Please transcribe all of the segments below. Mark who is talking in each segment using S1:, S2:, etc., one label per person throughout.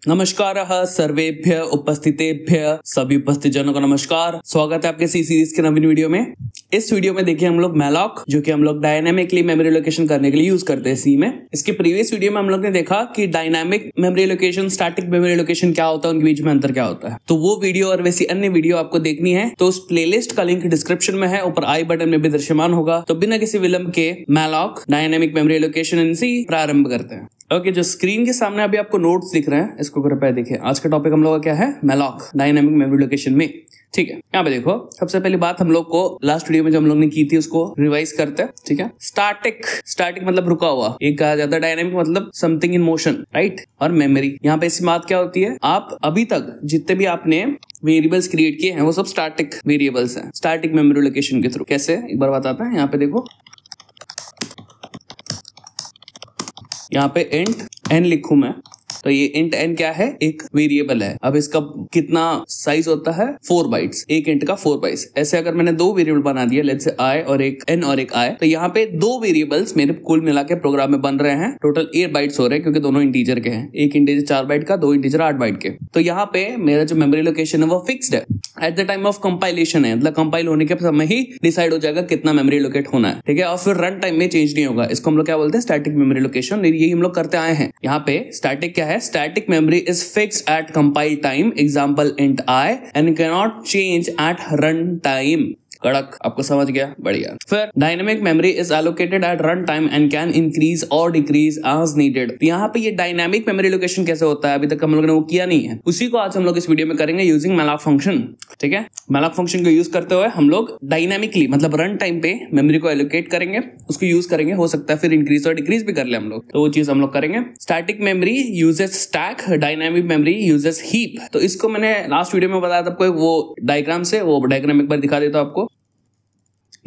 S1: नमस्कारः सर्वेभ्य उपस्थितेभ्य सभी उपस्थित जनों को नमस्कार। स्वागत है आपके सी सीरीज के नवीन वीडियो में। इस वीडियो में देखिए हम लोग मैलॉक जो कि हम लोग डायनामिकली मेमोरी लोकेशन करने के लिए यूज करते हैं सी में। इसके प्रीवियस वीडियो में हम लोग ने देखा कि dynamic memory location, static memory location क्या होता है, उनके बीच में अंतर क्या होता है। तो वो वीडियो और वैसी अन्य वीडियो आपको देखनी है तो उस प्लेलिस्ट का लिंक डिस्क्रिप्शन में है, ऊपर आई बटन में भी दृश्यमान होगा। तो बिना किसी विलंब के malloc dynamic memory location in C प्रारंभ करते हैं। ओके, जो स्क्रीन के सामने अभी आपको नोट्स दिख रहे हैं इसको कृपया देखिए। आज का टॉपिक हम लोग का क्या है? मैलॉक डायनामिक मेमोरी लोकेशन में। ठीक है, यहाँ पे देखो सबसे पहली बात हम लोग को लास्ट वीडियो में जो हम लोग ने की थी उसको रिवाइज करते हैं। ठीक है, स्टैटिक मतलब रुका हुआ, एक कहा जाता है डायनामिक मतलब समथिंग इन मोशन, राइट। और मेमोरी, यहाँ पे इसकी बात क्या होती है, आप अभी तक जितने भी आपने वेरिएबल्स क्रिएट किए हैं वो सब स्टैटिक वेरिएबल्स हैं, स्टैटिक मेमोरी लोकेशन के थ्रू। कैसे, एक बार बताते हैं। यहाँ पे देखो, यहाँ पे इंट n लिखूं मैं तो ये इंट n क्या है? एक वेरिएबल है। अब इसका कितना साइज होता है? 4 बाइट्स। एक इंट का 4 बाइट्स। ऐसे अगर मैंने दो वेरिएबल बना दिया, लेट्स से i और एक n और एक i, तो यहाँ पे दो वेरिएबल्स मेरे कुल मिला के प्रोग्राम में बन रहे हैं। टोटल 8 बाइट्स हो रहे हैं क्योंकि दोनों इंटीजर के हैं। एक इंटीजर 4 बाइट का, दो इंटीजर 8 बाइट के। तो यहाँ पे मेरा जो मेमोरी लोकेशन है वो फिक्स्ड है, at the time of compilation है, मतलब कंपाइल होने के समय ही डिसाइड हो जाएगा कितना मेमोरी लोकेट होना है। ठीक है, और फिर रन टाइम में चेंज नहीं होगा। इसको हम लोग क्या बोलते हैं? Static memory location. यही हम लोग करते आए हैं। यहाँ पे स्टैटिक क्या है? Static memory is fixed at compile time, example int I, and cannot change at run time. कड़क, आपको समझ गया? बढ़िया। फिर dynamic memory is allocated at run time and can increase or decrease as needed. तो यहाँ पे ये डायनामिक मेमोरी लोकेशन कैसे होता है, अभी तक हम लोग ने वो किया नहीं है, उसी को आज हम लोग इस वीडियो में करेंगे यूजिंग मैलॉक फंक्शन। ठीक है, मैलॉक फंक्शन को यूज करते हुए हम लोग डायनामिकली मतलब रन टाइम पे मेमोरी को एलोकेट करेंगे, उसको यूज करेंगे। हो सकता है फिर इंक्रीज और डिक्रीज भी कर ले हम लोग, तो वो चीज हम लोग करेंगे। Static memory uses stack, dynamic memory uses heap. तो इसको मैंने लास्ट वीडियो में बताया था आपको, वो डायग्राम से, वो डायग्राम एक बार दिखा देता हूं आपको।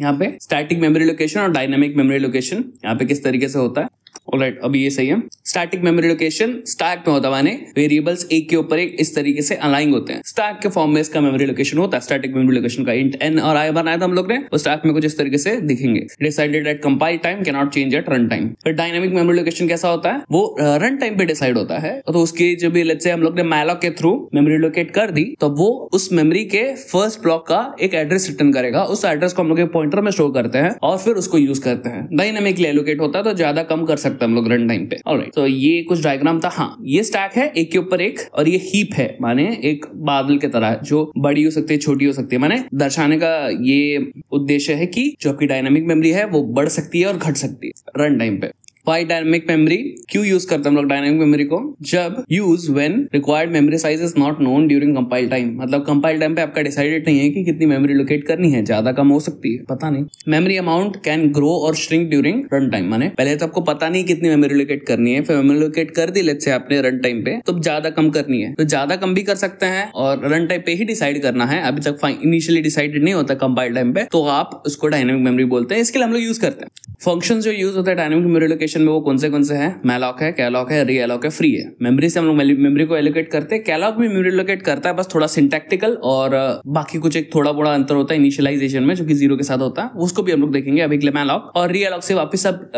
S1: यहाँ पे स्टैटिक मेमोरी लोकेशन और डायनामिक मेमोरी लोकेशन यहाँ पे किस तरीके से होता है। ऑलराइट, अभी ये सही है। स्टैटिक मेमोरी लोकेशन स्टैक में होता है, माने वेरिएबल्स एक के ऊपर एक इस तरीके से अलाइन होते हैं। स्टैक के फॉर्म में इसका मेमोरी लोकेशन होता है। स्टैटिक मेमोरी लोकेशन का इंट n और i बनाया था हम लोग ने, वो स्टैक में कुछ इस तरीके से दिखेंगे। Decided at compile time, can not change at run time. फिर डायनामिक मेमोरी लोकेशन कैसा होता है? वो रन टाइम पे डिसाइड होता है। तो उसकी जो भी लेट्स से हम लोग ने मैलॉक के थ्रू मेमोरी लोकेट कर दी, तो वो उस मेमोरी के फर्स्ट ब्लॉक का एक एड्रेस रिटर्न करेगा। उस एड्रेस को हम लोग एक पॉइंटर में स्टोर करते हैं और फिर उसको यूज करते हैं। डायनामिकली एलोकेट होता है तो ज्यादा कम कर सकते हैं हम लोग रन टाइम पे। ऑलराइट, तो ये कुछ डायग्राम था। हाँ, ये स्टैक है एक के ऊपर एक, और ये हीप है, माने एक बादल की तरह है, जो बड़ी हो सकती है, छोटी हो सकती है। माने दर्शाने का ये उद्देश्य है कि जो आपकी डायनामिक मेमोरी है वो बढ़ सकती है और घट सकती है रन टाइम पे। वाई डायनामिक मेमोरी क्यों यूज करते हैं हम लोग डायनामिक मेमोरी को? जब use when required memory size is not known during compile time, मतलब कंपाइल टाइम पे आपका डिसाइडेड नहीं है कि कितनी मेमोरी लोकेट करनी है, ज्यादा कम हो सकती है, पता नहीं। मेमोरी अमाउंट कैन ग्रो और श्रिंक ड्यूरिंग रन टाइम, माने पहले तो आपको पता नहीं कितनी मेमोरी लोकेट करनी है, फिर मेमोरी लोकेट कर दी लेट्स से आपने रन टाइम पे, तो ज्यादा कम करनी है तो ज्यादा कम भी कर सकते हैं, और रन टाइम पे ही डिसाइड करना है, अभी तक इनिशियली डिसाइडेड नहीं होता कंपाइल टाइम पे, तो आप उसको डायनामिक मेमोरी बोलते हैं। इसके लिए हम लोग यूज करते हैं फंक्शन जो यूज होता है डायनामिक मेमोरी लोकेशन में। वो कौन से हैं? मैलॉक है, कैलॉक है, रीएलॉक है, फ्री है। मेमोरी से हम लोग मेमोरी को एलोकेट करते हैं। कैलॉक भी मेमोरी एलोकेट करता है, बस थोड़ा सिंटैक्टिकल और बाकी कुछ एक थोड़ा बड़ा अंतर होता है इनिशियलाइजेशन में, जो कि 0 के साथ होता है, उसको भी हम लोग देखेंगे अभी के लिए। मैलॉक और रीएलॉक से वापस सब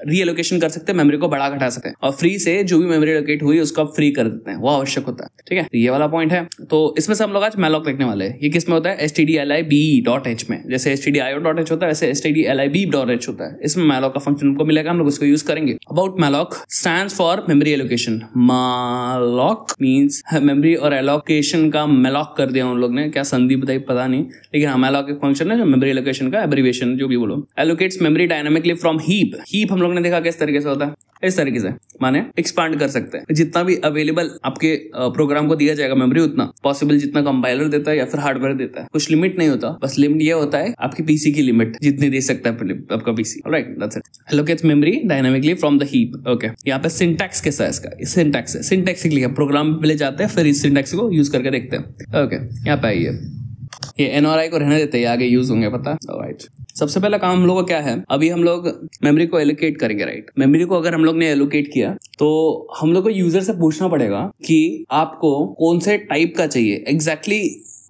S1: रीएलोकेशन कर सकते हैं, मेमोरी को बढ़ा घटा सकते हैं, और फ्री से जो भी मेमोरी एलोकेट हुई उसको फ्री कर देते हैं, वो आवश्यक होता है। ठीक है, ये वाला पॉइंट है। तो इसमें से हम लोग आज मैलॉक देखने वाले हैं। ये किस में होता है? stdlib.h में। जैसे stdio.h होता है वैसे stdlib.h होता है। इसमें मैलॉक का फंक्शन को मिलेगा, हम लोग उसको यूज करेंगे। About malloc stands for memory allocation. malloc means memory और allocation का मैलॉक कर दिया उन लोग ने, क्या संधि बताई पता नहीं, लेकिन हाँ मैलॉक एक फंक्शन है जो मेमोरी एलोकेशन का एब्रिविएशन जो भी बोलो। allocates memory dynamically from heap. heap हम लोग ने देखा किस तरीके से होता है, इस तरीके से, माने एक्सपांड कर सकते हैं। जितना भी अवेलेबल आपके प्रोग्राम को दिया जाएगा मेमोरी, उतना पॉसिबल जितना कंपाइलर देता है या फिर हार्डवेयर देता है। कुछ लिमिट नहीं होता, बस लिमिट ये होता है आपकी पीसी की लिमिट, जितनी दे सकता है आपका PC. Alright, that's it. Allocates memory dynamically from the heap. Okay, यहाँ पे सिंटैक्स कैसा है इसका? सिंटैक्स है, सिंटैक्स लिखा प्रोग्राम पे ले जाते हैं, फिर इस सिंटैक्स को यूज करके देखते हैं। ओके, यहाँ पे आइए, ये एन और आई को रहने देते हैं, आगे यूज होंगे पता। राइट, सबसे पहला काम हम लोग का क्या है? अभी हम लोग मेमोरी को एलोकेट करेंगे, राइट। मेमोरी को अगर हम लोग ने एलोकेट किया तो हम लोग को यूजर से पूछना पड़ेगा कि आपको कौन से टाइप का चाहिए, एग्जैक्टली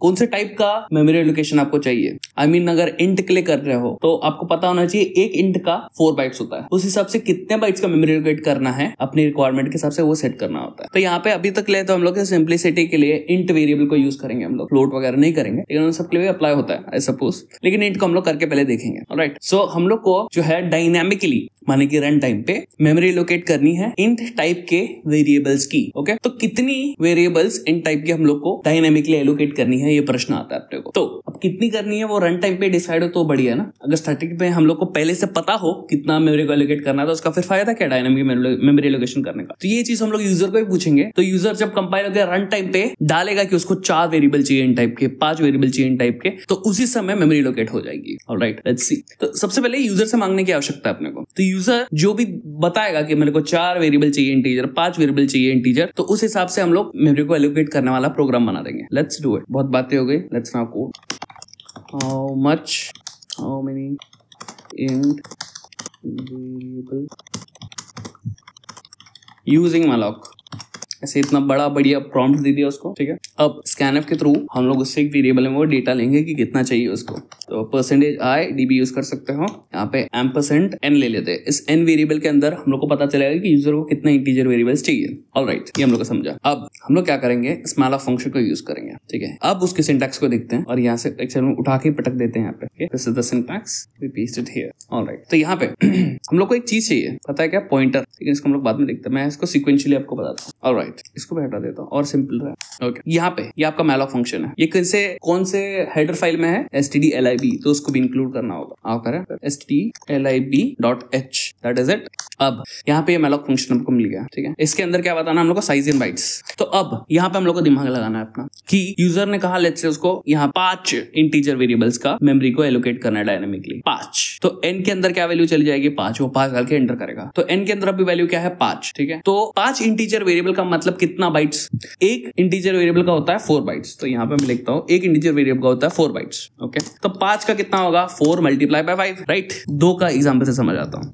S1: कौन से टाइप का मेमोरी एलोकेशन आपको चाहिए। आई मीन अगर इंट के लिए कर रहे हो तो आपको पता होना चाहिए एक इंट का 4 बाइट्स होता है, उस हिसाब से कितने बाइट्स का मेमोरी एलोकेट करना है अपनी रिक्वायरमेंट के हिसाब से वो सेट करना होता है। तो यहाँ पे अभी तक ले तो हम लोग सिंप्लिसिटी के लिए इंट वेरिएबल को यूज करेंगे, हम लोग फ्लोट वगैरह नहीं करेंगे, लेकिन उन सब के लिए अप्लाई होता है आई सपोज, लेकिन इंट को हम लोग करके पहले देखेंगे। ऑलराइट, सो हम लोग को जो है डायनामिकली माने कि रन टाइम पे मेमोरी एलोकेट करनी है इंट टाइप के वेरिएबल्स की। ओके, तो कितनी वेरिएबल्स इंट टाइप की हम लोग को डायनामिकली एलोकेट करनी है, ये प्रश्न आता है अपने को। तो अब कितनी करनी है वो रन टाइम पे डिसाइड हो तो बढ़िया ना। अगर स्टार्टिंग पे हम लोग को पहले से पता हो कितना मेमोरी को एलोकेट करना है तो उसका फिर फायदा क्या डायनामिक मेमोरी एलोकेशन करने का। तो ये चीज हम लोग यूजर को ही पूछेंगे, तो यूजर जब कंपाइल होकर रन टाइम पे डालेगा कि उसको 4 वेरिएबल चाहिए इन टाइप के, 5 वेरिएबल चाहिए इन टाइप के, तो उसी समय मेमोरी एलोकेट हो जाएगी। Alright, let's see. तो सबसे पहले यूजर से मांगने की आवश्यकता है अपने को। तो यूजर जो भी बताएगा कि मेरे को 4 वेरिएबल चाहिए इंटीजर, 5 वेरिएबल चाहिए इंटीजर, तो उस हिसाब से हम लोग मेमोरी को एलोकेट करने वाला प्रोग्राम बना देंगे। Let's do it. बहुत बातें हो गई, let's now code. How much, how many int variable using malloc, ऐसे इतना बड़ा बढ़िया प्रॉम्प्ट दे दिया उसको। ठीक है, अब स्कैनफ के थ्रू हम लोग उससे एक वेरिएबल में वो डेटा लेंगे कि कितना चाहिए उसको। तो %i db यूज कर सकते हो, यहाँ पे %n ले लेते हैं। इस n वेरिएबल के अंदर हम लोग को पता चलेगा कि यूजर को कितना इंटीजर वेरिएबल्स चाहिए। ऑलराइट, ये हम लोग को समझा। अब हम लोग क्या करेंगे, स्मैलॉक फंक्शन को यूज करेंगे। ठीक है, अब उसके सिंटैक्स को देखते हैं और यहाँ से एक्चुअली में उठा के पटक देते हैं यहाँ पे। This is the syntax, we paste it here. Alright, तो यहाँ पे हम लोग को एक चीज चाहिए, पता है क्या, पॉइंटर। लेकिन इसको हम लोग बाद में देखते हैं, मैं इसको सिक्वेंशियली आपको बताता हूँ। ऑलराइट, इसको भी हटा देता हूँ और सिंपल रहा। ओके, यहाँ पे ये आपका malloc फंक्शन है। ये कौन से हेडर फाइल में है, stdlib, तो उसको भी इंक्लूड करना होगा। आप करें stdlib.h, दैट इज इट। अब यहाँ पे malloc फंक्शन हमको मिल गया। ठीक है, इसके अंदर क्या बताना हम लोग को, साइज इन बाइट्स। तो अब यहाँ पे हम लोग को दिमाग लगाना है अपना कि यूजर ने कहा लेट्स से उसको यहाँ 5 इंटीजर वेरिएबल्स का मेमोरी को एलोकेट करना है डायनामिकली। 5, तो n के अंदर क्या वैल्यू चली जाएगी, 5। वो 5 डाल के एंटर करेगा, तो n के अंदर अभी वैल्यू क्या है, 5। ठीक है, तो 5 इंटीजर वेरिएबल का मतलब कितना बाइट्स, एक इंटीजर वेरिएबल का होता है 4 बाइट्स। तो यहाँ पे मैं लिखता हूँ एक इंटीजर वेरिएबल का होता है 4 बाइट्स। ओके, तो 5 का कितना होगा, 4 मल्टीप्लाई बाय 5। राइट, 2 का एग्जाम्पल से समझ आता हूँ।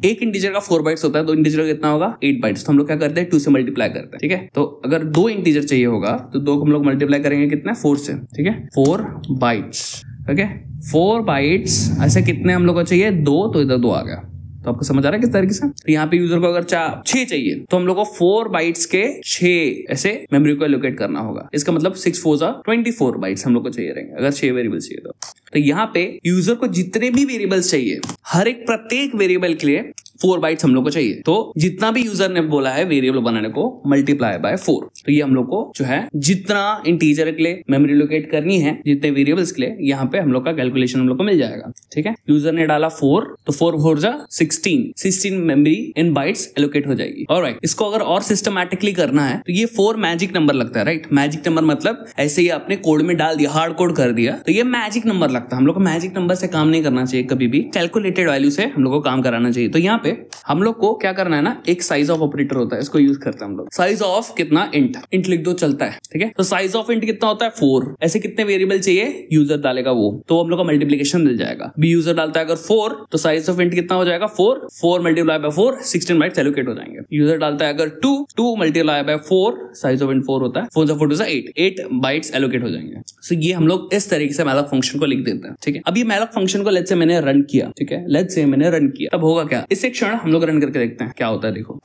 S1: एक इंटीजर का 4 बाइट्स होता है, 2 इंटीजर का कितना होगा, 8 बाइट्स। तो हम लोग क्या करते हैं, 2 से मल्टीप्लाई करते हैं। ठीक है, तो अगर 2 इंटीजर चाहिए होगा तो 2 को हम लोग मल्टीप्लाई करेंगे कितना, 4 से। ठीक है, 4 बाइट्स। ओके, 4 बाइट्स ऐसे कितने हम लोग को चाहिए, 2, तो इधर 2 आ गया। तो आपको समझ आ रहा है किस तरीके से। तो यहाँ पे यूजर को अगर 6 चाहिए तो हम लोग को 4 बाइट्स के 6 ऐसे मेमोरी को एलोकेट करना होगा। इसका मतलब 6 4 24 बाइट्स हम लोग को चाहिए रहेंगे अगर 6 वेरिएबल्स चाहिए तो यहाँ पे यूजर को जितने भी वेरिएबल्स चाहिए, हर एक प्रत्येक वेरिएबल के लिए 4 बाइट्स हम लोग को चाहिए। तो जितना भी यूजर ने बोला है वेरिएबल बनाने को, मल्टीप्लाई बाय 4। तो ये हम लोग को जो है जितना इंटीजर के लिए मेमोरी एलोकेट करनी है, जितने वेरिएबल्स के लिए, यहाँ पे हम लोग का कैलकुलेशन हम लोग को मिल जाएगा। ठीक है, यूजर ने डाला 4, तो 4 4 जा 16 मेमोरी इन बाइट्स एलोकेट हो जाएगी। ऑलराइट, इसको अगर और सिस्टमैटिकली करना है तो ये 4 मैजिक नंबर लगता है। राइट, मैजिक नंबर मतलब ऐसे ही आपने कोड में डाल दिया, हार्ड कोड कर दिया, तो ये मैजिक नंबर लगता है। हम लोग को मैजिक नंबर से काम नहीं करना चाहिए, कभी भी कैलकुलेटेड वैल्यू से हम लोग को काम कराना चाहिए। तो यहाँ पे हम लोग को क्या करना है ना, एक साइज ऑफ ऑपरेटर होता है, इसको यूज करते हैं हम लोग। साइज ऑफ कितना, इंट लिख दो, चलता है। ठीक है, तो साइज ऑफ इंट कितना होता है, 4। ऐसे कितने वेरिएबल चाहिए, यूजर डालेगा वो, तो हम लोग का मल्टीप्लीकेशन मिल जाएगा। बी यूजर डालता है अगर 4, तो साइज ऑफ इंट कितना हो जाएगा, 4 मल्टीप्लाई बाय 4, 16 बाइट्स एलोकेट हो जाएंगे। यूजर डालता है अगर 2 multiply by 4, size of int 4 होता है, 4 4 8 बाइट्स एलोकेट हो जाएंगे। सो ये हम लोग इस तरीके से malloc फंक्शन को लिख देते हैं। ठीक है, अब ये malloc फंक्शन को लेट्स से मैंने रन किया। ठीक है, लेट्स से मैंने रन किया, तब होगा क्या, इस क्षण हम लोग रन करके देखते हैं क्या होता है। देखो,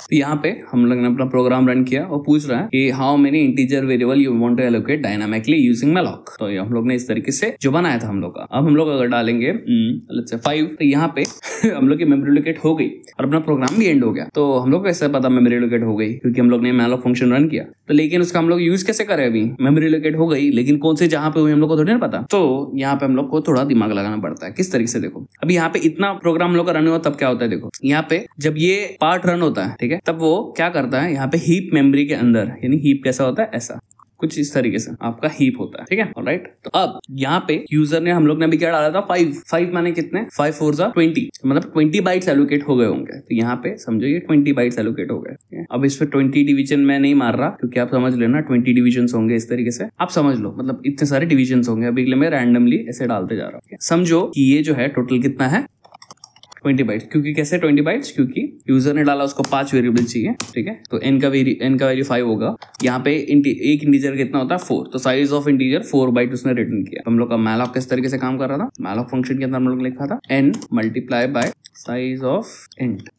S1: तो यहाँ पे हम लोग ने अपना प्रोग्राम रन किया और पूछ रहा है कि how many integer variable you want to allocate dynamically using malloc। तो ये हम लोग ने इस तरीके से जो बनाया था हम लोग का। अब हम लोग अगर डालेंगे लेट्स से 5, तो यहाँ पे हम लोग की मेमोरी एलोकेट हो गई और अपना प्रोग्राम भी एंड हो गया। तो हम लोग को कैसे पता मेमोरी एलोकेट हो गई, क्योंकि हम लोग ने malloc फंक्शन रन किया। तो लेकिन उसका हम लोग यूज कैसे करें, अभी मेमोरी एलोकेट हो गई, लेकिन कौन से जहां पे हुई हम लोग को थोड़ी ना पता। तो यहाँ पे हम लोग को थोड़ा दिमाग लगाना पड़ता है। किस तरीके से, देखो अभी यहाँ पे इतना प्रोग्राम हम लोग का रन हुआ, तब क्या होता है, देखो यहाँ पे जब ये पार्ट रन होता है, ठीक है, तब वो क्या करता है, यहाँ पे हीप मेमोरी के अंदर, यानी हीप कैसा होता है, ऐसा कुछ इस तरीके से आपका हीप होता है। ठीक है, ऑलराइट। तो अब यहाँ पे यूजर ने, हम लोग ने अभी क्या डाला था, 5 माने कितने, 5 4 जा 20, मतलब 20 बाइट्स एलोकेट हो गए होंगे। तो यहाँ पे समझो ये 20 बाइट्स एलोकेट हो गए। अब इस पे 20 डिवीजन में नहीं मार रहा, क्योंकि आप समझ लेना 20 डिविजन होंगे इस तरीके से, आप समझ लो, मतलब इतने सारे डिविजन होंगे। अभी मैं रैंडमली ऐसे डालते जा रहा हूँ। समझो कि ये जो है टोटल कितना है, 20 बाइट्स। क्योंकि कैसे 20 बाइट्स, क्योंकि यूजर ने डाला उसको 5 वेरिएबल चाहिए, ठीक है, तो n का वैल्यू 5 होगा। यहाँ पे एक इंटीजर कितना होता है 4, तो साइज ऑफ इंटीजर 4 बाइट उसने रिटर्न किया। तो हम लोग का मैलॉक किस तरीके से काम कर रहा था, मैलॉक फंक्शन के अंदर हम लोग लिखा था n multiply by size of int,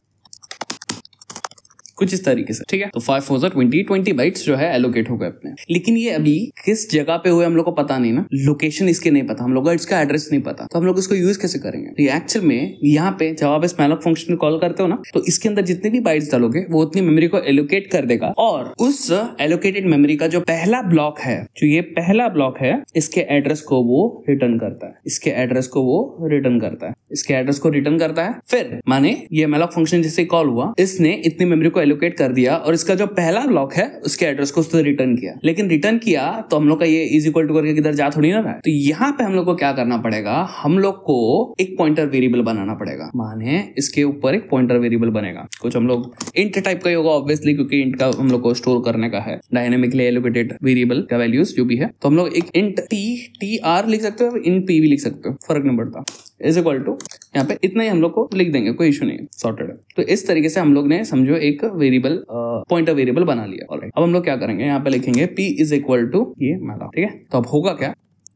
S1: कुछ इस तरीके से, ठीक है। तो 5 4 20 बाइट्स जो है एलोकेट हो गए अपने। लेकिन ये अभी किस जगह पे हुए हम लोग को पता नहीं ना, लोकेशन इसके नहीं पता, हम लोग को इसका एड्रेस नहीं पता, तो हम लोग इसको यूज कैसे करेंगे। तो एक्चुअल में यहाँ पे जब आप इस मैलॉक फंक्शन को कॉल करते हो ना, तो इसके अंदर जितने भी बाइट्स डालोगे वो उतनी मेमोरी को एलोकेट कर देगा, और उस एलोकेटेड मेमोरी का जो पहला ब्लॉक है, जो ये पहला ब्लॉक है, इसके एड्रेस को वो रिटर्न करता है, इसके एड्रेस को वो रिटर्न करता है, इसके एड्रेस को रिटर्न करता है। फिर माने ये मैलॉक फंक्शन जिससे कॉल हुआ, इसने इतनी मेमोरी को एलोकेट कर दिया और इसका जो पहला ब्लॉक है उसके एड्रेस को उसने रिटर्न किया। लेकिन रिटर्न किया तो हम लोग का ये इज इक्वल टू करके किधर जा थोड़ी ना रहा है। तो यहाँ पे हम लोग को क्या करना पड़ेगा, हम लोग को एक पॉइंटर वेरिएबल बनाना पड़ेगा। माने इसके ऊपर एक पॉइंटर वेरिएबल बनेगा, कुछ हम लोग इंट टाइप का ही होगा ऑब्वियसली, क्योंकि इंट का हम लोग को स्टोर करने का है, डायनेमिकली एलोकेटेड वेरिएबल का वैल्यूज जो भी है। तो हम लोग एक इंट TR लिख सकते हो, इंट P भी लिख सकते हो, फर्क नहीं पड़ता। इज इक्वल टू यहाँ पे इतना ही हम लोग को लिख देंगे, कोई इशू नहीं है, सॉर्टेड है। तो इस तरीके से हम लोग ने समझो एक वेरिएबल पॉइंटर वेरिएबल बना लिया। ऑलराइट, अब हम लोग क्या करेंगे, यहाँ पे लिखेंगे P इज इक्वल टू ये मैलॉक, ठीक है। तो अब होगा क्या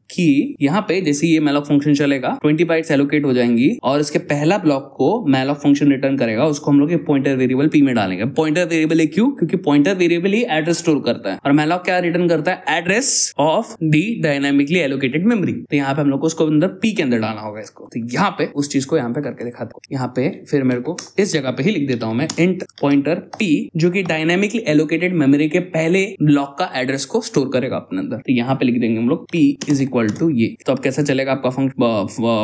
S1: कि यहाँ पे जैसे ये मैलॉक फंक्शन चलेगा, 20 बाइट्स एलोकेट हो जाएंगी और इसके पहला ब्लॉक को मैलॉक फंक्शन रिटर्न करेगा, उसको हम लोग ये पॉइंटर वेरिएबल P में डालेंगे। पॉइंटर वेरिएबल है क्यों, क्योंकि पॉइंटर वेरिएबल ही एड्रेस स्टोर करता है और मैलॉक क्या रिटर्न करता है, address of the dynamically allocated memory. तो यहाँ पे हम लोग को उसको अंदर P के अंदर डालना होगा इसको। तो यहाँ पे उस चीज को यहाँ पे करके दिखाता हूँ। यहाँ पे फिर मेरे को इस जगह पे ही लिख देता हूँ मैं इंट पॉइंटर P, जो कि डायनामिकली एलोकेटेड मेमोरी के पहले ब्लॉक का एड्रेस को स्टोर करेगा अपने अंदर। तो यहाँ पे लिख देंगे हम लोग P इज इक्वल टू ये। तो अब कैसा चलेगा आपका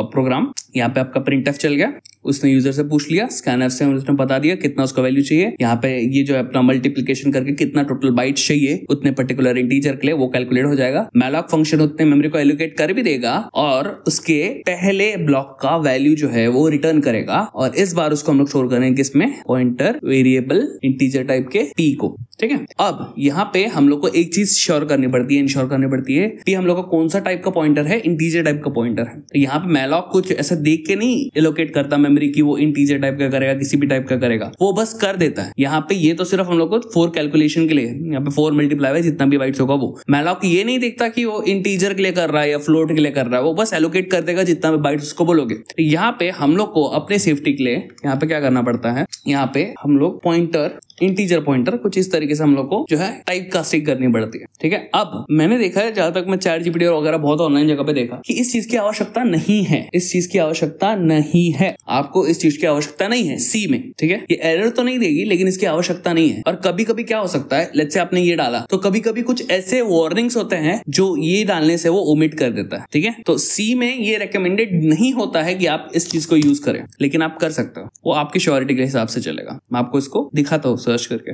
S1: प्रोग्राम, यहाँ पे आपका प्रिंटफ चल गया, उसने यूजर से पूछ लिया, स्कैनफ से उसने बता दिया कितना उसका वैल्यू चाहिए। यहाँ पे ये जो है अपना मल्टीप्लिकेशन करके कितना टोटल बाइट्स चाहिए उतने पर्टिकुलर इंटीजर के लिए वो कैलकुलेट हो जाएगा। मैलॉक फंक्शन उतने मेमोरी को एलोकेट कर भी देगा और उसके पहले ब्लॉक का वैल्यू जो है वो रिटर्न करेगा, और इस बार उसको हम लोग स्टोर करेंगे किसमें, पॉइंटर वेरिएबल इंटीजर टाइप के P को, ठीक है। अब यहाँ पे हम लोग को एक चीज श्योर करनी पड़ती है, इंश्योर करनी पड़ती है P हम लोग का कौन सा टाइप का पॉइंटर है, इंटीजर टाइप का पॉइंटर है। तो यहाँ पे मैलॉक कुछ ऐसा देख के नहीं एलोकेट करता मेमोरी की वो इंटीजर टाइप का करेगा, किसी भी टाइप का करेगा, वो बस कर देता है। यहाँ पे ये तो सिर्फ हम लोग को 4 कैलकुलेशन के लिए, यहाँ पे 4 मल्टीप्लाई है जितना भी बाइट्स होगा वो। मैलॉक ये नहीं देखता कि वो इंटीजर के लिए कर रहा है या फ्लोट के लिए कर रहा है, वो बस एलोकेट कर देगा जितना भी बाइट्स उसको बोलोगे। तो यहाँ पे हम लोग को अपने सेफ्टी के लिए यहाँ पे क्या करना पड़ता है, यहाँ पे हम लोग पॉइंटर इंटीजर पॉइंटर कुछ इस तरीके से हम लोग को जो है टाइप कास्टिंग करनी पड़ती है, ठीक है। अब मैंने देखा है, जहां तक मैं चैट जीपीटी और वगैरह बहुत ऑनलाइन जगह पे देखा कि इस चीज की आवश्यकता नहीं है, इस चीज की आवश्यकता नहीं है, आपको इस चीज की आवश्यकता नहीं है सी में, ठीक है। ये एरर तो नहीं देगी लेकिन इसकी आवश्यकता नहीं है। और कभी कभी क्या हो सकता है, लेट्स से आपने ये डाला तो कभी कभी कुछ ऐसे वार्निंग्स होते हैं जो ये डालने से वो ओमिट कर देता है, ठीक है। तो सी में ये रिकमेंडेड नहीं होता है कि आप इस चीज को यूज करें, लेकिन आप कर सकते हो, वो आपकी श्योरिटी के हिसाब से चलेगा। मैं आपको इसको दिखाता हूँ सर्च करके।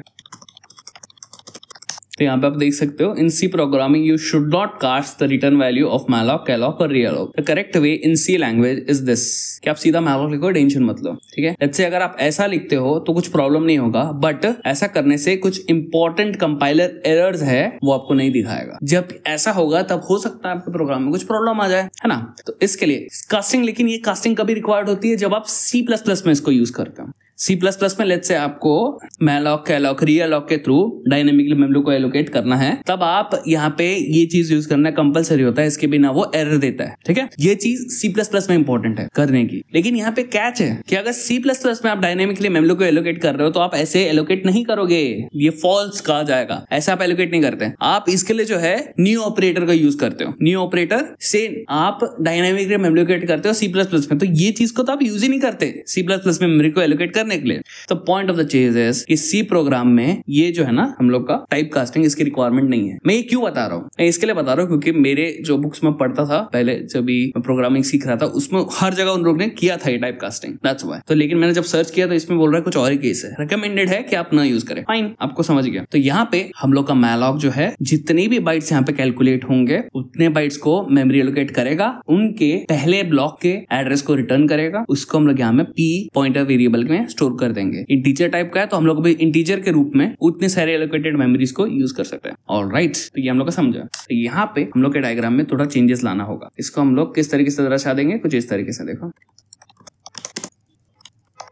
S1: तो यहाँ पे आप देख सकते हो, in C programming you should not cast the return value of malloc, calloc और realloc. The correct way in C language is this, कि आप सीधा मैलॉक लिखो, टेंशन मत लो, ठीक है। लेट्स से अगर आप ऐसा लिखते हो तो कुछ प्रॉब्लम नहीं होगा, बट ऐसा करने से कुछ इंपॉर्टेंट कंपाइलर एरर्स है वो आपको नहीं दिखाएगा। जब ऐसा होगा तब हो सकता है आपके प्रोग्राम में कुछ प्रॉब्लम आ जाए, है ना। तो इसके लिए कास्टिंग, लेकिन ये कास्टिंग कभी रिक्वायर्ड होती है जब आप C++ में इसको यूज करते हो। C++ में लेट्स से आपको मैलॉक, कैलॉक, रीअलॉक के थ्रू डायनेमिकली मेमोरी को एलोकेट करना है, तब आप यहाँ पे ये चीज यूज करना कंपलसरी होता है, इसके बिना वो एरर देता है, ठीक है। ये चीज C++ में इंपॉर्टेंट है करने की। लेकिन यहाँ पे कैच है कि अगर C++ में आप डायनेमिकली मेमोरी को एलोकेट कर रहे हो तो आप ऐसे एलोकेट नहीं करोगे, ये फॉल्स कहा जाएगा, ऐसा आप एलोकेट नहीं करते। आप इसके लिए जो है न्यू ऑपरेटर का यूज करते हो, न्यू ऑपरेटर से आप डायनेमिकली मेमोरी एलोकेट करते हो C++ में। तो ये चीज को तो आप यूज ही नहीं करते C++ में मेमोरी को एलोकेट करने के लिए। तो पॉइंट ऑफ द चीज इज कि सी प्रोग्राम में ये जो है ना हम लोग का टाइप कास्टिंग, इसकी रिक्वायरमेंट नहीं है। मैं ये क्यों बता रहा हूँ, मैं इसके लिए बता रहा हूँ क्योंकि मेरे जो बुक्स में पढ़ता था पहले, जब भी मैं प्रोग्रामिंग सीख रहा था, उसमें हर जगह उन लोगों ने किया था ये टाइप कास्टिंग, दैट्स व्हाई। तो लेकिन मैंने जब सर्च किया तो इसमें बोल रहा है कुछ और ही केस है, रिकमेंडेड है कि आप ना यूज करें, फाइन, आपको समझ गया। तो यहाँ पे हम लोग का मैलॉक जो है जितनी भी बाइट्स यहाँ पे कैलकुलेट होंगे उतने बाइट्स को मेमोरी एलोकेट करेगा, उनके पहले ब्लॉक के एड्रेस को रिटर्न करेगा, उसको हम लोग यहाँ में P पॉइंटर वेरिएबल में स्टोर कर देंगे। इंटीजर टाइप का है तो हम लोग भी इंटीजर के रूप में उतने सारे एलोकेटेड मेमोरीज को यूज कर सकते हैं। ऑलराइट, तो ये हम लोग का समझा। तो यहाँ पे हम लोग के डायग्राम में थोड़ा चेंजेस लाना होगा। इसको हम लोग किस तरीके से दर्शा देंगे, कुछ इस तरीके से देखो।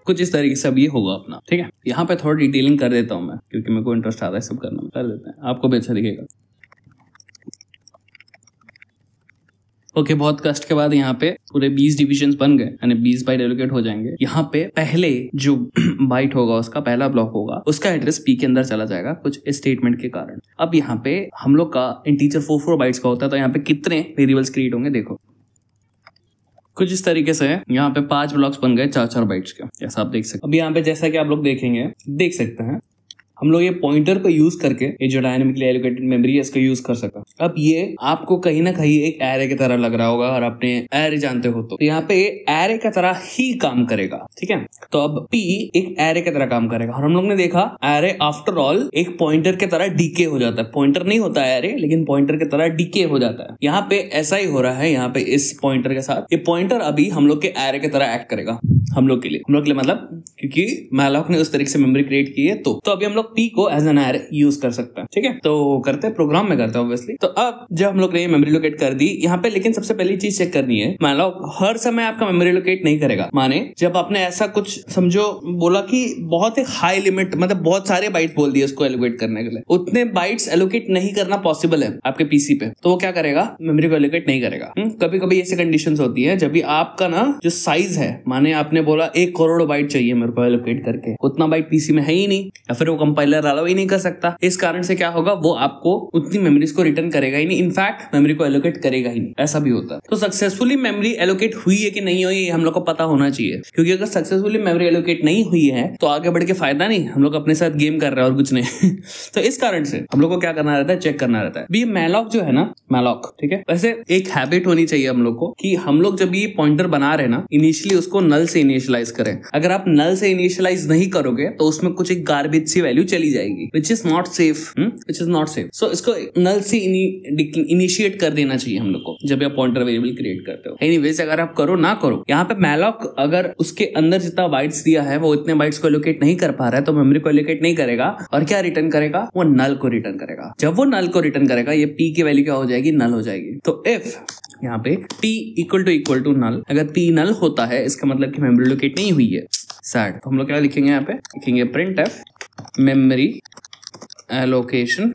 S1: कुछ इस तरीके से अब ये होगा अपना, ठीक है। यहाँ पे थोड़ा डिटेलिंग कर देता हूँ मैं, क्योंकि मेरे को इंटरेस्ट आता है सब करना, कर देते हैं, आपको भी अच्छा दिखेगा। ओके, बहुत कष्ट के बाद यहाँ पे पूरे 20 डिविजन्स बन गए, यानी 20 बाइट एलोकेट हो जाएंगे। यहाँ पे पहले जो बाइट होगा, उसका पहला ब्लॉक होगा, उसका एड्रेस पी के अंदर चला जाएगा कुछ स्टेटमेंट के कारण। अब यहाँ पे हम लोग का इंटीजर 4 बाइट्स का होता है, तो यहाँ पे कितने वेरिएबल्स क्रिएट होंगे देखो, कुछ इस तरीके से यहाँ पे 5 ब्लॉक्स बन गए 4 बाइट्स के, जैसा आप देख सकते हैं। अब यहाँ पे जैसा कि आप लोग देखेंगे, देख सकते हैं हम लोग ये पॉइंटर को यूज करके ये जो डायनेमिकली एलोकेटेड मेमोरी है इसको यूज कर सकते हैं। अब ये आपको कहीं ना कहीं एक एरे की तरह लग रहा होगा, और आपने एरे जानते हो तो यहाँ पे एरे की तरह ही काम करेगा, ठीक है। तो अब P एक एरे की तरह काम करेगा, और हम लोग ने देखा एरे आफ्टर ऑल एक पॉइंटर की तरह डीके हो जाता है। पॉइंटर नहीं होता है एरे, लेकिन पॉइंटर की तरह डीके हो जाता है। यहाँ पे ऐसा ही हो रहा है, यहाँ पे इस पॉइंटर के साथ ये पॉइंटर अभी हम लोग के एरे की तरह एक्ट करेगा, हम लोग के लिए मतलब क्योंकि मैलॉक ने उस तरीके से मेमोरी क्रिएट की है, तो अभी हम लोग P को एज एन एरे यूज कर सकते हैं, ठीक है। तो करते हैं, प्रोग्राम में करते हैं ऑब्वियसली। तो अब जब हम लोग ने मेमोरी लोकेट कर दी यहाँ पे, लेकिन सबसे पहली चीज चेक करनी है, मैलॉक हर समय आपका मेमोरी लोकेट नहीं करेगा। माने जब आपने ऐसा कुछ समझो बोला कि बहुत ही हाई लिमिट, मतलब बहुत सारे बाइट्स बोल दिए उसको एलोकेट करने के लिए, उतने बाइट्स एलोकेट नहीं करना पॉसिबल है आपके पीसी पे, तो वो क्या करेगा, मेमोरी को एलोकेट नहीं करेगा। कभी कभी ऐसी कंडीशंस होती है जब भी आपका ना जो साइज है, माने आपने बोला 1 करोड़ बाइट चाहिए मेरे को एलोकेट करके, उतना बाइट पीसी में है ही नहीं, या फिर वो कंपाइलर अलाउ ही नहीं कर सकता। इस कारण से क्या होगा, वो आपको उतनी मेमोरीज को रिटर्न करेगा ही नहीं, इनफैक्ट मेमोरी को एलोकेट करेगा ही नहीं, ऐसा भी होता है। तो सक्सेसफुली मेमोरी एलोकेट हुई है कि नहीं हुई, हम लोग को पता होना चाहिए, क्योंकि अगर सक्सेसफुली मेमोरी एलोकेट नहीं हुई है तो आगे बढ़ के फायदा नहीं, हम लोग अपने साथ गेम कर रहे हैं और कुछ नहीं। तो इस कारण से हम लोग को क्या करना रहता है, चेक करना रहता है। भी मैलॉक जो है ना, मैलॉक, ठीक है, वैसे एक हैबिट होनी चाहिए हम लोग को कि हम लोग जब ये पॉइंटर बना रहे ना, इनिशियली उसको नल से इनिशियलाइज करें। अगर आप नल से इनिशियलाइज नहीं करोगे तो उसमें कुछ एक गार्बेज सी वैल्यू चली जाएगी, which is not safe, which is not safe. So इसको नल से इनिशिएट कर देना चाहिए हम लोग को जब आप पॉइंटर वेरिएबल क्रिएट करते हो। एनीवेज, अगर आप करो ना करो, यहाँ पे मैलॉक अगर उसके अंदर जितना बाइट्स दिया है वो इतने बाइट्स को एलोकेट नहीं कर पा रहा है, तो मेमोरी को एलोकेट नहीं करेगा, और क्या रिटर्न करेगा, वो नल को रिटर्न करेगा। जब वो नल को रिटर्न करेगा, ये पी की वैल्यू क्या हो जाएगी, नल हो जाएगी। तो इफ यहाँ पे p इक्वल टू नल, अगर p नल होता है इसका मतलब कि मेमोरी लोकेट नहीं हुई है, सैड। तो हम लोग क्या लिखेंगे, यहाँ पे लिखेंगे printf memory allocation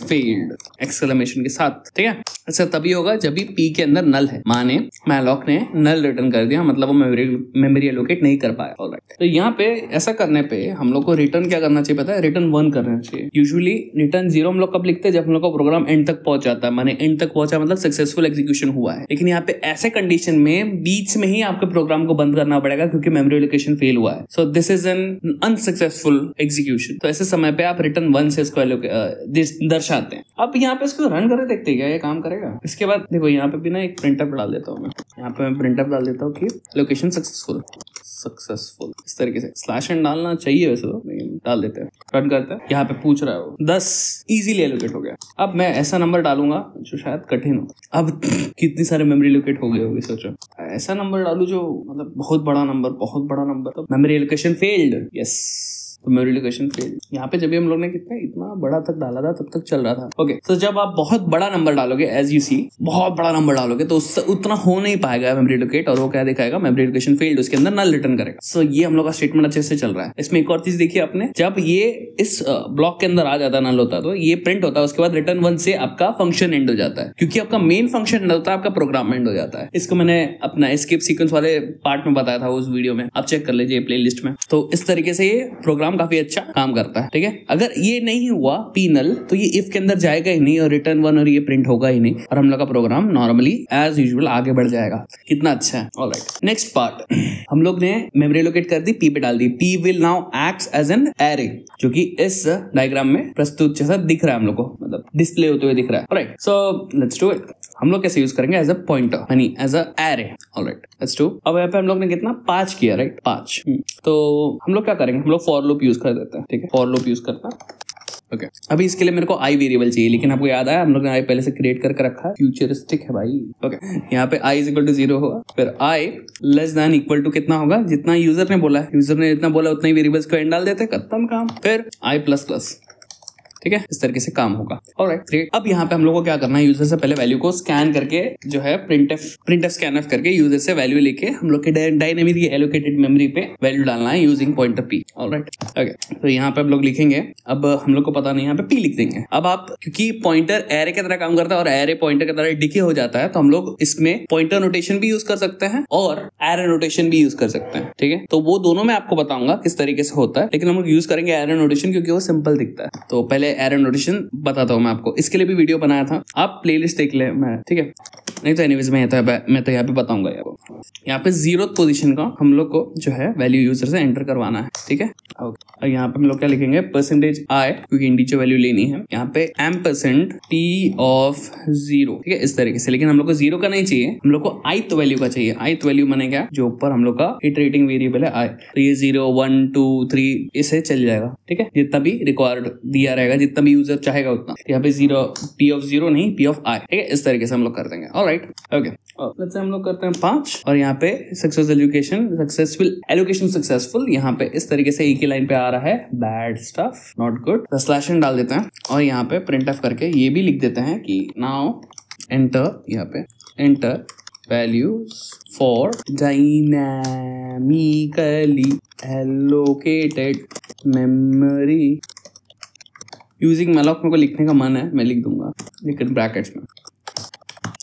S1: failed exclamation के साथ, ठीक है। ऐसा तभी होगा जब भी P के अंदर नल है, माने मैलॉक ने नल रिटर्न कर दिया, मतलब वो मेमोरी एलोकेट नहीं कर पाया। ऑलराइट, तो यहाँ पे ऐसा करने पे हम लोग को रिटर्न क्या करना चाहिए पता है, रिटर्न 1 करना चाहिए। यूजुअली रिटर्न 0 हम लोग कब लिखते हैं, जब हम लोग का प्रोग्राम एंड तक पहुंच जाता है, माने एंड तक पहुंचा मतलब सक्सेसफुल एग्जीक्यूशन हुआ है। लेकिन यहाँ पे ऐसे कंडीशन में बीच में ही आपके प्रोग्राम को बंद करना पड़ेगा, क्योंकि मेमोरी एलोकेशन फेल हुआ है। So this is an unsuccessful execution. तो ऐसे समय पे आप रिटर्न 1 से इसको दर्शाते हैं। अब यहाँ पे इसको रन करके देखते हैं क्या ये काम करेगा। इसके बाद देखो यहाँ पे भी ना एक प्रिंटअप डाल देता हूँ मैं, यहाँ पे मैं प्रिंटअप डाल देता हूँ कि लोकेशन सक्सेसफुल, इस तरीके से /n डालना चाहिए वैसे तो, लेकिन डाल देते हैं, रन करते हैं। यहाँ पे पूछ रहा है वो 10 इजीली एलोकेट हो गया। अब मैं ऐसा नंबर डालूंगा जो शायद कठिन हो। अब कितनी सारे मेमोरी एलोकेट हो गए होगी, सोचो। ऐसा नंबर डालू जो मतलब बहुत बड़ा नंबर, तो मेमोरी एलोकेशन फेल्ड, यस, तो मेमोरी एलोकेशन फेल। यहाँ पे जब भी हम लोग ने इतना बड़ा तक डाला था तब तक चल रहा था। ओके, तो जब आप बहुत बड़ा नंबर डालोगे, एज यू सी, बहुत बड़ा नंबर डालोगे तो उससे उतना हो नहीं पाएगा मेमोरी एलोकेट, और वो क्या दिखाएगा, मेमोरी एलोकेशन फेल्ड, उसके अंदर नल रिटर्न करेगा। सो ये हम लोग का स्टेटमेंट अच्छे से चल रहा है। इसमें एक और चीज देखिए आपने, जब ये इस ब्लॉक के अंदर आ जाता, नल होता तो ये प्रिंट होता है, उसके बाद रिटर्न 1 से आपका फंक्शन एंड हो जाता है, क्योंकि आपका मेन फंक्शन एंड होता है, आपका प्रोग्राम एंड हो जाता है। इसको मैंने अपना स्किप सीक्वेंस वाले पार्ट में बताया था उस वीडियो में, आप चेक कर लीजिए प्ले लिस्ट में। तो इस तरीके से ये प्रोग्राम काफी अच्छा काम करता है, ठीक है। अगर ये नहीं हुआ पी नल, तो ये इफ के अंदर जाएगा ही नहीं, और रिटर्न 1 और ये प्रिंट होगा ही नहीं, और हम लोग का प्रोग्राम नॉर्मली एज यूजुअल आगे बढ़ जाएगा। कितना अच्छा है। ऑलराइट, नेक्स्ट पार्ट, हम लोग ने मेमोरी एलोकेट कर दी, पी पे डाल दी। P will now act as an array, जो कि इस डायग्राम में प्रस्तुत जैसा दिख रहा है हम लोग को, मतलब डिस्प्ले होते हुए दिख रहा है। Alright, so let's do it. हम लोग कैसे यूज करेंगे, एज अ पॉइंटर, यानी as a array. Alright, let's do. अब यहाँ पे हम लोग ने कितना 5 किया, राइट, 5। तो हम लोग क्या करेंगे, हम लोग फॉर लूप यूज कर देते हैं, ठीक है, फॉर लूप यूज करता है। ओके, अभी इसके लिए मेरे को आई वेरिएबल चाहिए, लेकिन आपको याद आया हम लोग ने आई पहले से क्रिएट करके रखा है, फ्यूचरिस्टिक है भाई। ओके, यहाँ पे आई इक्वल टू 0 होगा, फिर आई लेस देन इक्वल टू कितना होगा, जितना यूजर ने बोला है, यूजर ने जितना बोला उतना ही वेरिएबल्स को एंड डाल देते, खत्म काम। फिर आई प्लस प्लस, ठीक है, इस तरीके से काम होगा। Alright great. अब यहाँ पे हम लोग को क्या करना है, यूजर से पहले वैल्यू को स्कैन करके जो है प्रिंटफ स्कैनफ करके यूजर से वैल्यू लेके हम लोग के डायनेमिकली एलोकेटेड मेमोरी पे वैल्यू डालना है using pointer p। Alright okay, तो यहाँ पे हम लोग लिखेंगे, अब हम लोग को पता नहीं, यहाँ पे p लिख देंगे। अब आप क्योंकि पॉइंटर एरे की तरह काम करता है और एरे पॉइंटर की तरह डिके हो जाता है, तो हम लोग इसमें पॉइंटर नोटेशन भी यूज कर सकते हैं और एरे नोटेशन भी यूज कर सकते हैं। ठीक है, तो वो दोनों मैं आपको बताऊंगा किस तरीके से होता है, लेकिन हम लोग यूज करेंगे एरे नोटेशन क्योंकि वो सिंपल दिखता है। तो पहले एरे नोटेशन बताता हूँ मैं आपको, इसके लिए भी वीडियो बनाया था, आप प्लेलिस्ट देख ले मैं, ठीक है, नहीं तो एनीवेज मैं तो यहाँ पे बताऊंगा। यहाँ पे 0th पोजीशन का हम लोग को जो है वैल्यू यूजर से एंटर करवाना है। ठीक है, और यहाँ पे हम लोग क्या लिखेंगे, परसेंटेज i, क्योंकि इंटीजर वैल्यू लेनी है। यहाँ पे %p of 0, ठीक है, इस तरीके से। लेकिन हम लोग को 0 का नहीं चाहिए, हम लोग को ith वैल्यू का चाहिए। ith वैल्यू माने क्या, जो ऊपर हम लोग का इटरेटिंग वेरिएबल है i, तो ये 0 1 2 3 इसे चल जाएगा। ठीक है, जितना भी रिक्वायर्ड दिया रहेगा, जितना भी यूजर चाहेगा उतना। यहाँ पे p of 0 नहीं, p of i, ठीक है, इस तरीके से हम लोग कर देंगे। ऑलराइट ओके, लेट्स से हम लोग करते हैं 5 और यहाँ पे एलोकेशन सक्सेसफुल। यहाँ पे इस तरीके से एक ही लाइन पे आ रहा है bad stuff not good, slash n डाल देते हैं और यहाँ पे प्रिंट एफ करके ये भी लिख देते हैं कि नाउ एंटर, यहाँ पे enter values for dynamically allocated memory using malloc. मेरे को लिखने का मन है, मैं लिख दूंगा लेकिन ब्रैकेट्स में।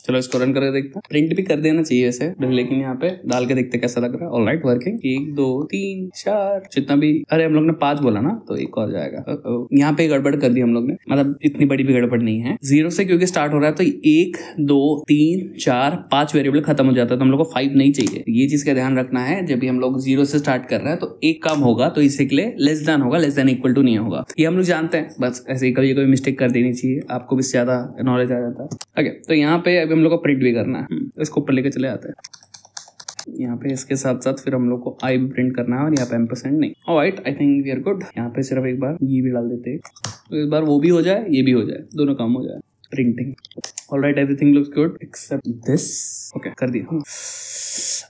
S1: चलो इसको रन करके देखते हैं, प्रिंट भी कर देना चाहिए वैसे, लेकिन यहाँ पे डाल के देखते कैसा लग रहा है। ऑलराइट वर्किंग, 1 2 3 4 जितना भी, अरे हम लोग ने 5 बोला ना, तो एक और जाएगा। यहाँ पे गड़बड़ कर दी हम लोग ने, मतलब इतनी बड़ी भी गड़बड़ नहीं है। 0 से क्योंकि स्टार्ट हो रहा है तो 1 2 3 4 5 वेरिएबल खत्म हो जाता है, तो हम लोग को 5 नहीं चाहिए। ये चीज का ध्यान रखना है, जब भी हम लोग 0 से स्टार्ट कर रहे हैं तो एक काम होगा, तो इसी के लिए लेस देन होगा, लेस देन इक्वल टू नहीं होगा। ये हम लोग जानते हैं, बस ऐसे ही कभी मिस्टेक कर देनी चाहिए, आपको भी ज्यादा नॉलेज आ जाता है। ओके, तो यहाँ पे अभी हम लोग को प्रिंट भी करना है, इसको ऊपर लेके चले आते हैं। यहाँ पे इसके साथ साथ फिर हम लोग को आई भी प्रिंट करना है और यहाँ पे एम्परसेंड नहीं। Alright, I think we are good. यहाँ पे सिर्फ एक बार ये भी डाल देते हैं, तो इस बार वो भी हो जाए, ये भी हो जाए, दोनों काम हो जाए। Printing, alright, everything looks good except this. Okay, कर दिया।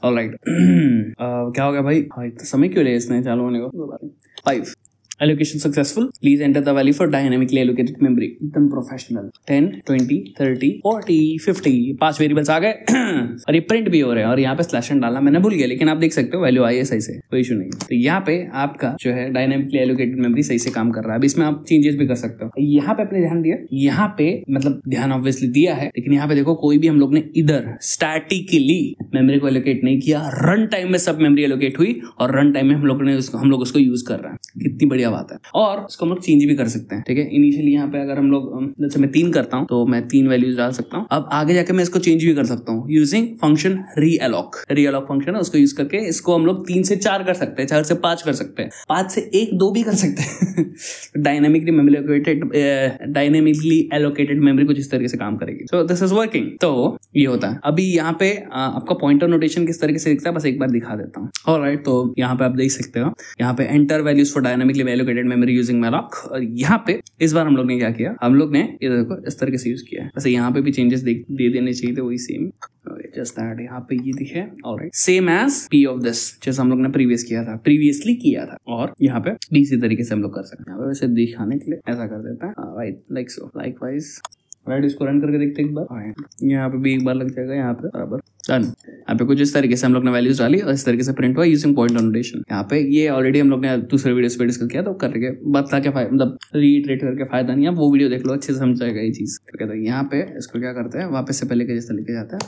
S1: ऑलराइट, क्या हो गया भाई, इतना समय क्यों लिया इसने चालू होने को। 5 allocation successful, please enter the value for dynamically allocated memory. एकदम प्रोफेशनल। 10 20 30 40 50 5 वेरिएबल्स आ गए और ये प्रिंट भी हो रहे हैं। और यहाँ पे स्लैश एन डालना मैंने भूल गया, लेकिन आप देख सकते हो वैल्यू आई है सही से, कोई इशू नहीं है। तो यहाँ पे आपका जो है डायनेमिकली एलोकेटेड मेमोरी सही से काम कर रहा है। अब इसमें आप चेंजेस भी कर सकते हो। यहाँ पे अपने ध्यान दिया, यहाँ पे मतलब ध्यान ऑब्वियसली दिया है, लेकिन यहाँ पे देखो कोई भी हम लोग ने इधर स्टैटिकली मेमोरी को एलोकेट नहीं किया। रन टाइम में सब मेमोरी एलोकेट हुई और रन टाइम में हम लोग उसको यूज कर रहे हैं। कितनी बढ़िया बात है। और उसको हम लोग चेंज भी कर सकते हैं। ठीक है, इनिशियली यहाँ पे अगर हम लोग जैसे मैं 3 करता हूँ तो मैं 3 वैल्यूज डाल सकता हूँ। अब आगे जाके मैं इसको चेंज भी कर सकता हूँ यूजिंग फंक्शन रीअलॉक फंक्शन है, उसको यूज करके इसको हम लोग 3 से 4 कर सकते हैं, 4 से 5 कर सकते हैं, 5 से 1 2 भी कर सकते हैं। डायनेमिकली एलोकेटेड मेमोरी कुछ इस तरीके से काम करेगी। So this is working. तो ये होता है। अभी यहाँ पे आपका पॉइंटर नोटेशन किस तरीके से दिखता है बस एक बार दिखा देता हूँ। ऑलराइट, तो यहाँ पे आप देख सकते हो, यहाँ पे enter values for dynamically allocated memory using malloc. और यहाँ पे इस बार हम लोग ने क्या किया, हम लोग ने ये देखो इस तरीके से यूज किया है। वैसे यहाँ पे भी चेंजेस दे देने चाहिए थे, वही सेम जस्ट दैट यहाँ पे ये दिखे। Alright, same as p of this, जैसे हम लोग ने प्रीवियसली किया था। और यहाँ पे इसी तरीके से हम लोग कर सकते हैं। वैसे दिखाने के लिए ऐसा कर देता है, right, like so, likewise. Right, इसको रन करके देखते हैं एक बार। यहाँ पे भी एक बार लग जाएगा, यहाँ पे बराबर डन। यहाँ पे कुछ इस तरीके से हम लोग ने वैल्यूज डाली और इस तरीके से प्रिंट हुआ यूजिंग पॉइंटर नोटेशन। यहाँ पे ये ऑलरेडी हम लोग ने दूसरे वीडियो पे डिस्कस किया, तो करके बता के मतलब रीइटरेट करके फायदा नहीं है। वो वीडियो देख लो, अच्छे से समझाएगा ये चीज। तो यहाँ पे इसको क्या करते हैं, वापस से पहले के जैसा लेके जाते हैं।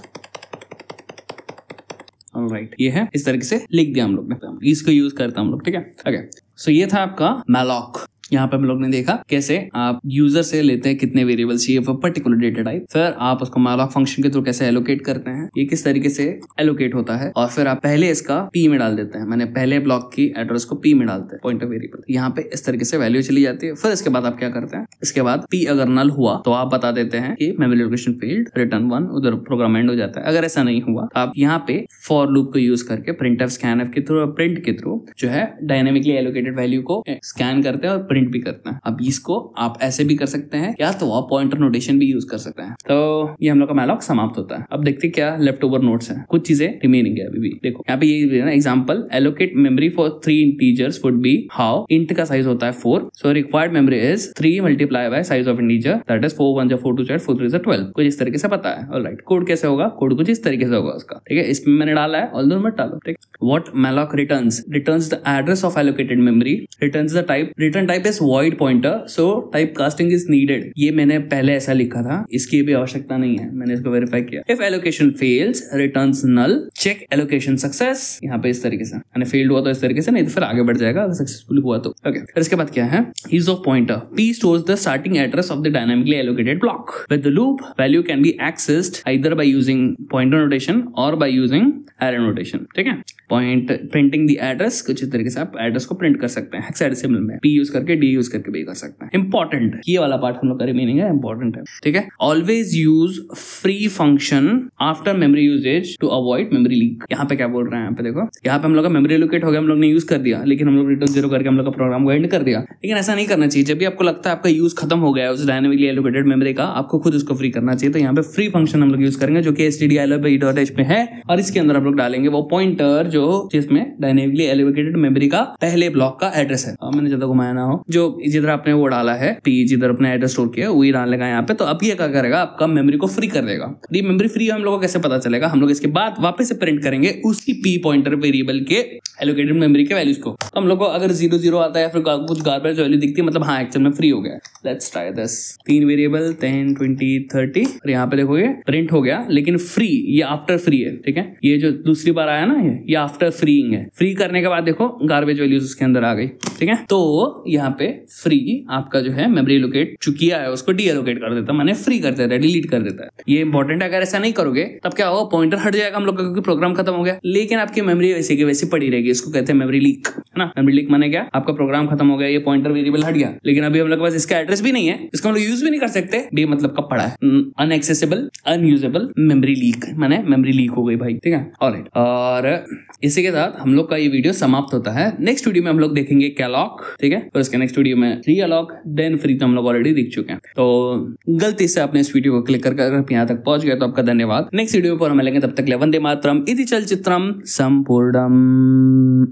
S1: ऑलराइट, ये है, इस तरीके से लिख दिया हम लोग ने, इसको यूज करता हम लोग। ठीक है, ओके, सो ये था आपका मैलॉक। यहाँ पे हम लोग ने देखा कैसे आप यूजर से लेते हैं कितने वेरिएबल्स चाहिए फॉर पर्टिकुलर डेटा टाइप, फिर आप उसको मैलॉक फंक्शन के थ्रू कैसे एलोकेट करते हैं, ये किस तरीके से एलोकेट होता है, और फिर आप पहले इसका p में डाल देते हैं। मैंने पहले ब्लॉक की एड्रेस को p में डालते हैं, पॉइंटर वेरिएबल। यहाँ पे इस तरीके से वैल्यू चली जाती है। फिर इसके बाद आप क्या करते हैं, इसके बाद p अगर नल हुआ तो आप बता देते हैं कि मेमोरी लोकेशन फील्ड रिटर्न 1, उधर प्रोग्राम एंड हो जाता है। अगर ऐसा नहीं हुआ तो आप यहाँ पे फॉर लूप को यूज करके प्रिंटफ स्कैनफ के थ्रू, प्रिंट के थ्रू जो है डायनेमिकली एलोकेटेड वैल्यू को स्कैन करते हैं और प्रिंट भी करते हैं। अब इसको आप ऐसे भी कर सकते हैं या तो आप पॉइंटर नोटेशन भी यूज कर सकते हैं। तो ये हम लोग का मैलॉक समाप्त होता है। अब देखते क्या लेफ्ट ओवर नोट्स है, कुछ चीजें रिमेनिंग है अभी भी। देखो यहाँ पे ये ना example, allocate memory for 3 integers would be how int का साइज होता है 4, so required memory is 3 multiply by size of integer that is 4 1 4 2 4 3 12। कुछ इस तरीके से पता है। ऑलराइट, कोड कैसे होगा, कोड कुछ इस तरीके से होगा उसका, ठीक है। इसमें मैंने डाला है, ऑल मत डालो, ठीक। What malloc returns the address of allocated memory, returns the type, return type is void pointer, so type casting is needed. ये मैंने पहले ऐसा लिखा था, इसकी भी आवश्यकता नहीं है, मैंने इसको वेरीफाई किया। If allocation fails returns null, check allocation success. यहाँ पे इस तरीके से, यानी फेल्ड हुआ तो इस तरीके से, नहीं तो फिर आगे बढ़ जाएगा अगर सक्सेसफुल हुआ तो। ओके, फिर इसके बाद क्या है, use of pointer, P stores the starting address of the dynamically allocated block. With the loop, value can be accessed either by using pointer notation or by using array notation, ठीक है। Point printing the address, कुछ इस तरीके से आप address को print कर सकते हैं हेक्साडेसिमल में, P यूज करके, D यूज करके भी कर सकते हैं। इंपॉर्टेंट, ये वाला पार्ट हम लोग का रिमेनिंग है, इंपॉर्टेंट है, ठीक है। Always use free function after memory usage to avoid memory leak. यहाँ पे क्या बोल रहे हैं, यहाँ पे देखो, यहाँ पे हम लोग का मेमोरी एलोकेट हो गया, हम लोग ने यूज कर दिया, लेकिन हम लोग रिटर्न 0 करके हम लोग का प्रोग्राम को एंड कर दिया। लेकिन ऐसा नहीं करना चाहिए। जब भी आपको लगता है आपका यूज खत्म हो गया है उस डायनेमिकली एलोकेटेड मेमोरी का, आपको खुद उसको फ्री करना चाहिए। तो यहाँ पे फ्री फंक्शन हम लोग यूज करेंगे जो कि stdio.h पे है, और इसके अंदर हम लोग डालेंगे वो पॉइंटर जो जिसमें डायनेमिकली एलोकेटेड मेमोरी का पहले ब्लॉक का एड्रेस है। मैंने ज्यादा घुमाया ना हो, जो जिधर आपने वो डाला है P, जिधर अपना एड्रेस स्टोर किया वही डाल लेगा यहाँ पे। तो अब ये क्या करेगा, आपका मेमोरी को फ्री कर देगा। ये मेमोरी फ्री हम लोग को कैसे पता चलेगा, हम लोग इसके बाद वापस से प्रिंट करेंगे उसी P पॉइंटर वेरिएबल के एलोकेटेड मेमोरी के वैल्यूज को। तो हम लोग को अगर 0 0 आता है या फिर कुछ गार्बेज वैल्यू दिखती है, मतलब हाँ एक्चुअल में फ्री हो गया। Let's try this. 3 वेरिएबल 10 20 30, और यहाँ पे देखोगे प्रिंट हो गया, लेकिन फ्री, ये आफ्टर फ्री है, ठीक है। ये जो दूसरी बार आया ना, ये आफ्टर फ्रीइंग है। फ्री करने के बाद देखो गार्बेज वैल्यूज उसके अंदर आ गई, ठीक है। तो यहाँ पे फ्री आपका जो है मेमोरी एलोकेट जो किया है उसको डी एलोकेट कर देता है, माने फ्री कर देता है, डिलीट कर देता है। ये इंपॉर्टेंट है, अगर ऐसा नहीं करोगे तब क्या होगा, पॉइंटर हट जाएगा हम लोग का, क्योंकि प्रोग्राम खत्म हो गया, लेकिन आपकी मेमोरी वैसे की वैसी पड़ी रहेगी। इसको कहते हैं मेमोरी लीक, है ना। मेमोरी लीक माने क्या, आपका प्रोग्राम खत्म हो गया, ये पॉइंटर वेरिएबल हट गया, लेकिन अभी हम लोग के पास इसका एड्रेस भी नहीं है, इसको हम लोग यूज भी नहीं कर सकते। डी मतलब कब पड़ा है, अनएक्सेसिबल, अनयूजेबल, मेमोरी लीक माने मेमोरी लीक हो गई भाई, ठीक है। ऑलराइट, और इसी के साथ हम लोग का ये वीडियो समाप्त होता है। नेक्स्ट वीडियो में हम लोग देखेंगे कैलॉक, ठीक है। और इसके नेक्स्ट वीडियो में फ्री अलॉक, देन फ्री तो हम लोग ऑलरेडी देख चुके हैं। तो गलती से आपने इस वीडियो को क्लिक कर यहाँ तक पहुंच गया तो आपका धन्यवाद। नेक्स्ट वीडियो पर हम मिलेंगे, तब तक वंदे मातरम इति चलचित्रम संपूर्णम।